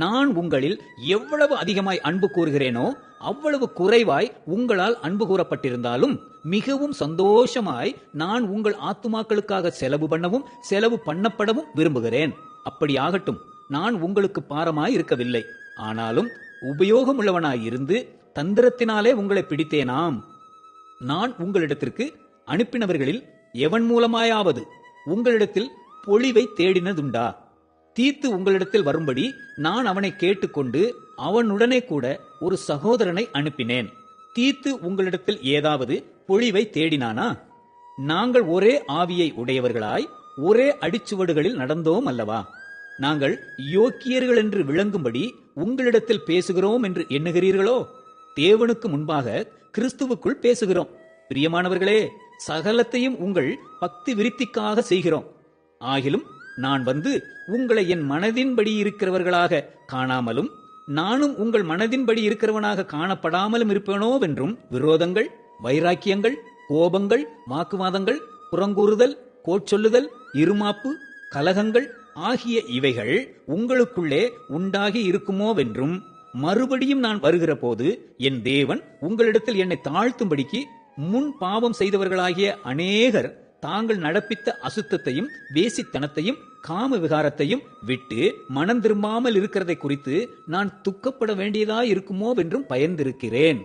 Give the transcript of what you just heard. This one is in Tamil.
நான் உங்களில் எவ்வளவு அதிகமாய் அன்பு கூறுகிறேனோ அவ்வளவு குறைவாய் உங்களால் அன்பு கூறப்பட்டிருந்தாலும் மிகவும் சந்தோஷமாய் நான் உங்கள் ஆத்துமாக்களுக்காக செலவு பண்ணவும் செலவு பண்ணப்படவும் விரும்புகிறேன். அப்படி ஆகட்டும். நான் உங்களுக்கு பாரமாய் இருக்கவில்லை, ஆனாலும் உபயோகமுள்ளவனாய் இருந்து தந்திரத்தினாலே உங்களை பிடித்தேனாம். நான் உங்களிடத்திற்கு அனுப்பினவர்களில் எவன் மூலமாயாவது உங்களிடத்தில் பொழிவை தேடினதுண்டா? தீத்து உங்களிடத்தில் வரும்படி நான் அவனை கேட்டுக்கொண்டு அவனுடனே கூட ஒரு சகோதரனை அனுப்பினேன். தீத்து உங்களிடத்தில் ஏதாவது பொழிவை தேடினானா? நாங்கள் ஒரே ஆவியை உடையவர்களாய் ஒரே அடிச்சுவடுகளில் நடந்தோம் அல்லவா? நாங்கள் யோக்கியர்கள் என்று விளங்கும்படி உங்களிடத்தில் பேசுகிறோம் என்று எண்ணுகிறீர்களோ? தேவனுக்கு முன்பாக கிறிஸ்துவுக்குள் பேசுகிறோம். பிரியமானவர்களே, சகலத்தையும் உங்கள் பக்தி விருத்திக்காக செய்கிறோம். ஆகிலும் நான் வந்து உங்களை என் மனதின்படி இருக்கிறவர்களாக காணாமலும் நானும் உங்கள் மனதின்படி இருக்கிறவனாக காணப்படாமலும் இருப்பேனோவென்றும் விரோதங்கள், வைராக்கியங்கள், கோபங்கள், வாக்குவாதங்கள், புறங்கூறுதல், கோட்சொல்லுதல், இருமாப்பு, கலகங்கள் ஆகிய இவைகள் உங்களுக்குள்ளே உண்டாகி இருக்குமோவென்றும் மறுபடியும் நான் வருகிற போது என் தேவன் உங்களிடத்தில் என்னை தாழ்த்தும்படிக்கு முன் பாவம் செய்தவர்களாகிய அநேகர் தாங்கள் நடப்பித்த அசுத்தத்தையும் வேசித்தனத்தையும் காம விகாரத்தையும் விட்டு மனம் திரும்பாமல் இருக்கிறதை குறித்து நான் துக்கப்பட வேண்டியதாய் இருக்குமோவென்றும் பயந்திருக்கிறேன்.